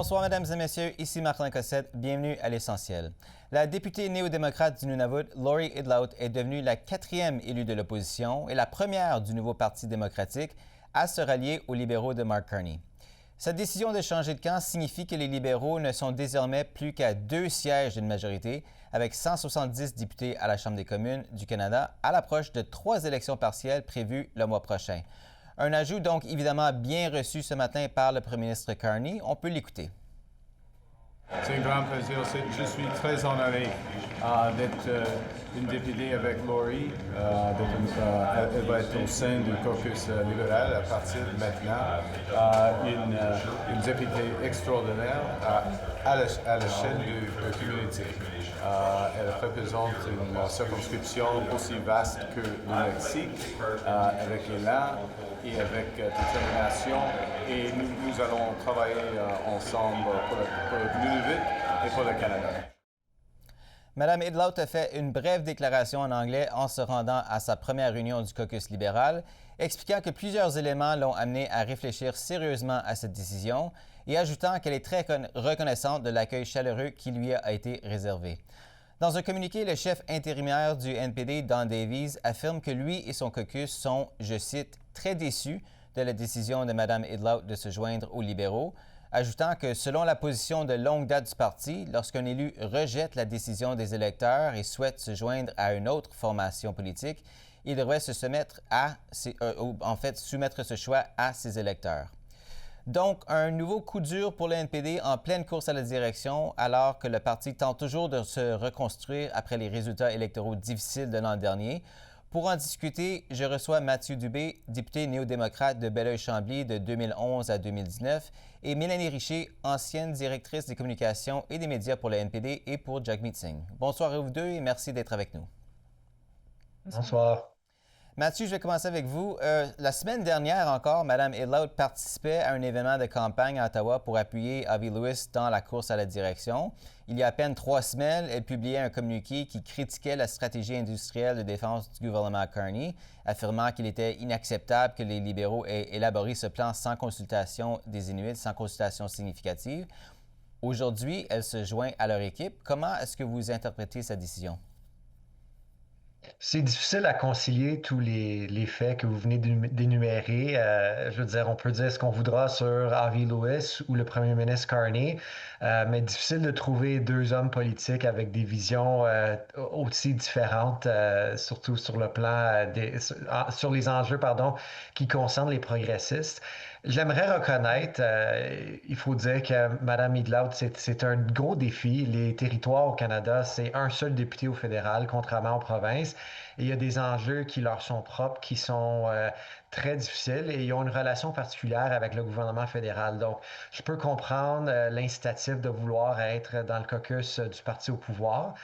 Bonsoir, mesdames et messieurs. Ici Martin Cossette. Bienvenue à l'essentiel. La députée néo-démocrate du Nunavut, Lori Idlaut, est devenue la 4e élue de l'opposition et la première du nouveau Parti démocratique à se rallier aux libéraux de Mark Carney. Cette décision de changer de camp signifie que les libéraux ne sont désormais plus qu'à 2 sièges d'une majorité, avec 170 députés à la Chambre des communes du Canada, à l'approche de 3 élections partielles prévues le mois prochain. Un ajout donc évidemment bien reçu ce matin par le premier ministre Carney. On peut l'écouter. C'est un grand plaisir. Je suis très honoré d'être une députée avec Lori. Elle va être au sein du caucus libéral à partir de maintenant. Une députée extraordinaire à l'échelle de la communauté. Elle représente une circonscription aussi vaste que le Mexique, avec élan et avec détermination. Et nous allons travailler ensemble pour le Nunavut et pour le Canada. Mme Idlaut a fait une brève déclaration en anglais en se rendant à sa première réunion du caucus libéral, expliquant que plusieurs éléments l'ont amenée à réfléchir sérieusement à cette décision et ajoutant qu'elle est très reconnaissante de l'accueil chaleureux qui lui a été réservé. Dans un communiqué, le chef intérimaire du NPD, Don Davies, affirme que lui et son caucus sont, je cite, « très déçus de la décision de Mme Idlaut de se joindre aux libéraux », ajoutant que selon la position de longue date du parti, lorsqu'un élu rejette la décision des électeurs et souhaite se joindre à une autre formation politique, il devrait soumettre ce choix à ses électeurs. Donc, un nouveau coup dur pour le NPD en pleine course à la direction, alors que le parti tente toujours de se reconstruire après les résultats électoraux difficiles de l'an dernier. Pour en discuter, je reçois Mathieu Dubé, député néo-démocrate de Belleuil-Chambly de 2011 à 2019, et Mélanie Richer, ancienne directrice des communications et des médias pour le NPD et pour Jagmeet Singh. Bonsoir à vous deux et merci d'être avec nous. Bonsoir. Mathieu, je vais commencer avec vous. La semaine dernière encore, Mme Idlaut participait à un événement de campagne à Ottawa pour appuyer Avi Lewis dans la course à la direction. Il y a à peine 3 semaines, elle publiait un communiqué qui critiquait la stratégie industrielle de défense du gouvernement Carney, affirmant qu'il était inacceptable que les libéraux aient élaboré ce plan sans consultation des Inuits, sans consultation significative. Aujourd'hui, elle se joint à leur équipe. Comment est-ce que vous interprétez cette décision? C'est difficile à concilier tous les faits que vous venez d'énumérer. Je veux dire, on peut dire ce qu'on voudra sur Avi Lewis ou le premier ministre Carney, mais difficile de trouver 2 hommes politiques avec des visions aussi différentes, surtout sur le plan sur les enjeux, qui concernent les progressistes. J'aimerais reconnaître, il faut dire que Mme Idlaut, c'est un gros défi. Les territoires au Canada, c'est un seul député au fédéral, contrairement aux provinces. Et il y a des enjeux qui leur sont propres, qui sont très difficiles et ils ont une relation particulière avec le gouvernement fédéral. Donc, je peux comprendre l'incitatif de vouloir être dans le caucus du parti au pouvoir.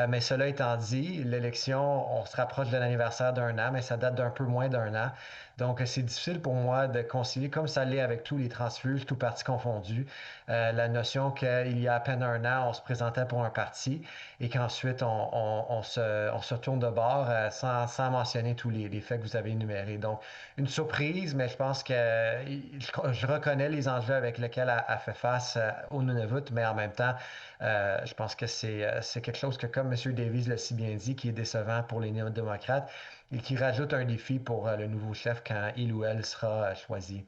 Mais cela étant dit, l'élection, on se rapproche de l'anniversaire d'1 an, mais ça date d'un peu moins d'1 an. Donc, c'est difficile pour moi de concilier, comme ça l'est avec tous les transfuges, tous partis confondus, la notion qu'il y a à peine 1 an, on se présentait pour un parti et qu'ensuite, on se tourne de bord sans mentionner tous les faits que vous avez énumérés. Donc, une surprise, mais je pense que je reconnais les enjeux avec lesquels elle fait face au Nunavut, mais en même temps, je pense que c'est quelque chose que, comme M. Davies l'a si bien dit, qui est décevant pour les néo-démocrates et qui rajoute un défi pour le nouveau chef quand il ou elle sera choisi.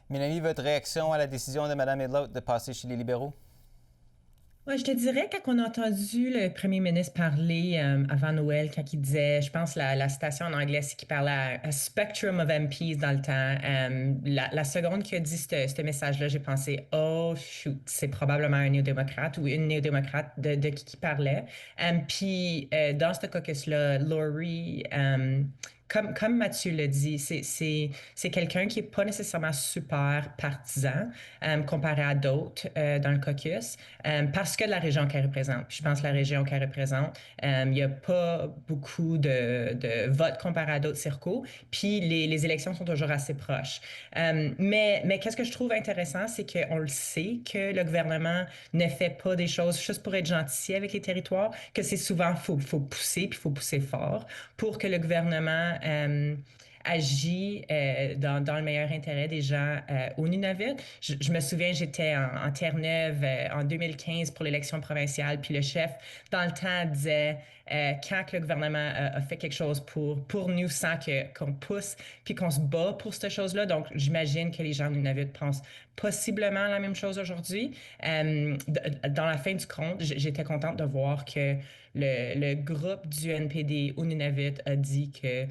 Mélanie, votre réaction à la décision de Mme Idlaut de passer chez les libéraux? Ouais, je te dirais, quand on a entendu le premier ministre parler avant Noël, quand il disait, je pense la citation en anglais, c'est qu'il parlait à spectrum of MPs dans le temps. La seconde qu'il a dit ce message-là, j'ai pensé, oh shoot, c'est probablement un néo-démocrate ou une néo-démocrate de qui parlait. Puis dans ce caucus-là, Lori, comme Mathieu l'a dit, c'est quelqu'un qui n'est pas nécessairement super partisan comparé à d'autres dans le caucus parce que de la région qu'elle représente. Puis je pense que la région qu'elle représente, il n'y a pas beaucoup de votes comparé à d'autres circos. Puis les élections sont toujours assez proches. Mais qu'est-ce que je trouve intéressant, c'est qu'on le sait que le gouvernement ne fait pas des choses juste pour être gentil avec les territoires, que c'est souvent, faut pousser, puis il faut pousser fort pour que le gouvernement agit dans le meilleur intérêt des gens au Nunavut. Je me souviens, j'étais en Terre-Neuve en 2015 pour l'élection provinciale, puis le chef, dans le temps, disait quand que le gouvernement a fait quelque chose pour nous sans qu'on pousse puis qu'on se bat pour cette chose-là. Donc, j'imagine que les gens du Nunavut pensent possiblement la même chose aujourd'hui. Dans la fin du compte, j'étais contente de voir que le groupe du NPD au Nunavut a dit que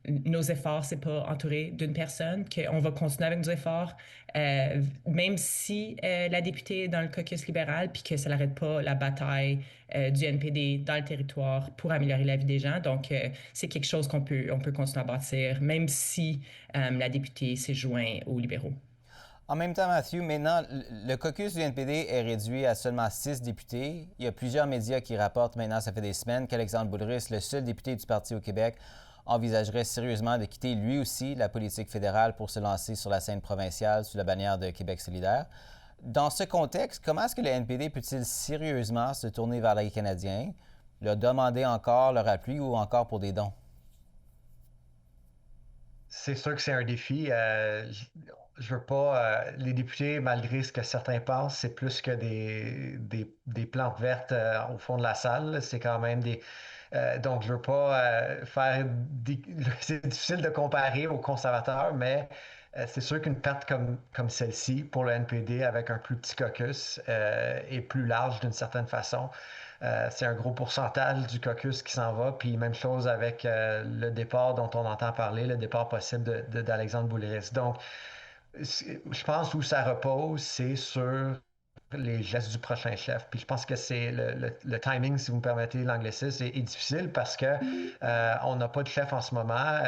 nos efforts, c'est pas entouré d'une personne, qu'on va continuer avec nos efforts, même si la députée est dans le caucus libéral, puis que ça n'arrête pas la bataille du NPD dans le territoire pour améliorer la vie des gens. Donc, c'est quelque chose on peut continuer à bâtir, même si la députée s'est jointe aux libéraux. En même temps, Matthew, maintenant, le caucus du NPD est réduit à seulement 6 députés. Il y a plusieurs médias qui rapportent maintenant, ça fait des semaines, qu'Alexandre Boulris, le seul député du parti au Québec, envisagerait sérieusement de quitter lui aussi la politique fédérale pour se lancer sur la scène provinciale sous la bannière de Québec solidaire. Dans ce contexte, comment est-ce que le NPD peut-il sérieusement se tourner vers les Canadiens, leur demander encore leur appui ou encore pour des dons? C'est sûr que c'est un défi. Je veux pas. Les députés, malgré ce que certains pensent, c'est plus que des plantes vertes au fond de la salle. C'est quand même des. Donc, je veux pas faire. C'est difficile de comparer aux conservateurs, mais c'est sûr qu'une perte comme celle-ci pour le NPD avec un plus petit caucus est plus large d'une certaine façon. C'est un gros pourcentage du caucus qui s'en va. Puis même chose avec le départ dont on entend parler, le départ possible d'Alexandre Boulris. Donc, je pense où ça repose, c'est sur les gestes du prochain chef. Puis je pense que c'est le timing, si vous me permettez l'anglicisme, est difficile parce que on n'a pas de chef en ce moment.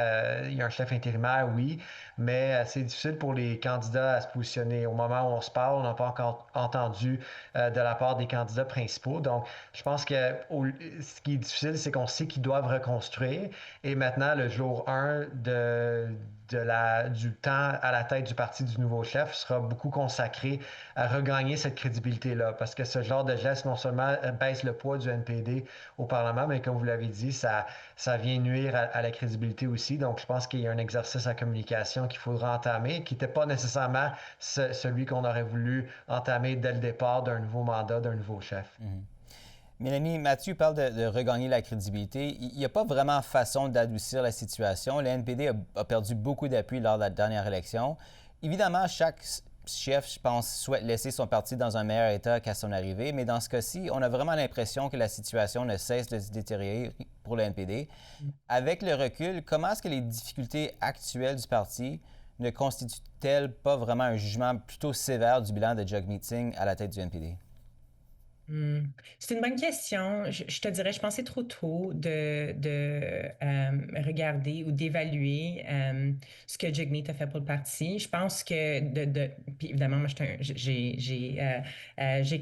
Il y a un chef intérimaire, oui, mais c'est difficile pour les candidats à se positionner. Au moment où on se parle, on n'a pas encore entendu de la part des candidats principaux. Donc, je pense que ce qui est difficile, c'est qu'on sait qu'ils doivent reconstruire. Et maintenant, le jour 1 du temps à la tête du parti du nouveau chef sera beaucoup consacré à regagner cette crédibilité-là. Parce que ce genre de geste, non seulement baisse le poids du NPD au Parlement, mais comme vous l'avez dit, ça vient nuire à la crédibilité aussi. Donc, je pense qu'il y a un exercice en communication qu'il faudra entamer, qui n'était pas nécessairement celui qu'on aurait voulu entamer dès le départ d'un nouveau mandat, d'un nouveau chef. Mm-hmm. Mélanie, Mathieu parle de regagner la crédibilité. Il n'y a pas vraiment façon d'adoucir la situation. Le NPD a perdu beaucoup d'appui lors de la dernière élection. Évidemment, chaque chef, je pense, souhaite laisser son parti dans un meilleur état qu'à son arrivée, mais dans ce cas-ci, on a vraiment l'impression que la situation ne cesse de se détériorer pour le NPD. Avec le recul, comment est-ce que les difficultés actuelles du parti ne constituent-elles pas vraiment un jugement plutôt sévère du bilan de Jagmeet Singh à la tête du NPD? C'est une bonne question. Je te dirais, je pensais trop tôt de regarder ou d'évaluer ce que Jagmeet a fait pour le parti. Je pense que puis évidemment, moi, j'ai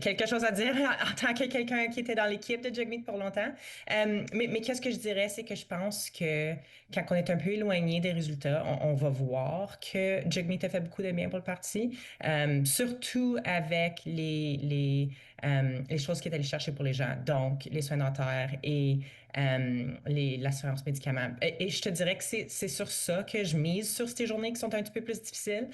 quelque chose à dire en tant que quelqu'un qui était dans l'équipe de Jagmeet pour longtemps. Mais qu'est-ce que je dirais, c'est que je pense que quand on est un peu éloigné des résultats, on va voir que Jagmeet a fait beaucoup de bien pour le parti, surtout avec les choses qu'il est allé chercher pour les gens, donc les soins dentaires et l'assurance médicaments. Et je te dirais que c'est sur ça que je mise sur ces journées qui sont un petit peu plus difficiles.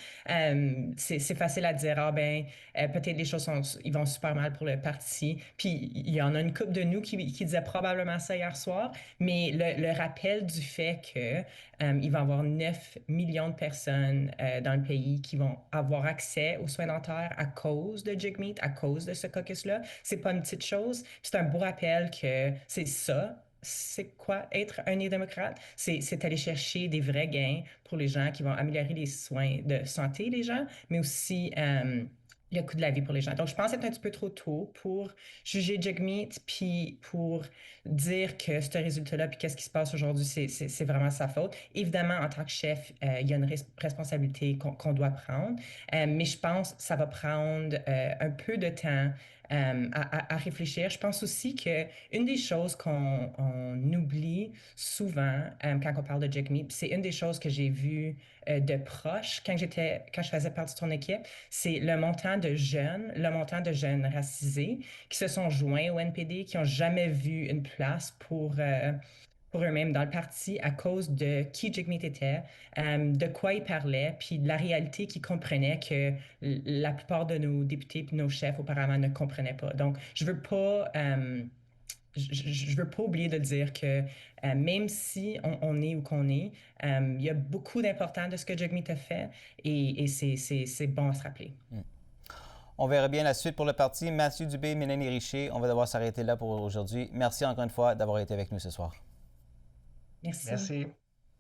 C'est facile à dire, ah ben, peut-être les choses ils vont super mal pour le parti. Puis il y en a une couple de nous qui disait probablement ça hier soir, mais le rappel du fait que il va y avoir 9 millions de personnes dans le pays qui vont avoir accès aux soins dentaires à cause de Jagmeet, à cause de ce caucus-là. C'est pas une petite chose. C'est un beau rappel que c'est ça. C'est quoi être un néo-démocrate? C'est aller chercher des vrais gains pour les gens qui vont améliorer les soins de santé des gens, mais aussi le coût de la vie pour les gens. Donc, je pense être un petit peu trop tôt pour juger Jagmeet, puis pour dire que ce résultat-là, puis qu'est-ce qui se passe aujourd'hui, c'est vraiment sa faute. Évidemment, en tant que chef, il y a une responsabilité qu'on doit prendre, mais je pense que ça va prendre un peu de temps à réfléchir. Je pense aussi qu'une des choses qu'on oublie souvent quand on parle de Jagmeet, c'est une des choses que j'ai vues de proche quand je faisais partie de ton équipe, c'est le montant de jeunes racisés qui se sont joints au NPD, qui n'ont jamais vu une place pour eux-mêmes dans le parti à cause de qui Jagmeet était, de quoi il parlait, puis de la réalité qu'ils comprenaient que la plupart de nos députés et nos chefs auparavant ne comprenaient pas. Donc, je veux pas... je veux pas oublier de dire que même si on est où qu'on est, il y a beaucoup d'important de ce que Jagmeet a fait et c'est bon à se rappeler. On verra bien la suite pour le parti. Mathieu Dubé, Mélanie Richer, on va devoir s'arrêter là pour aujourd'hui. Merci encore une fois d'avoir été avec nous ce soir. Merci. Merci.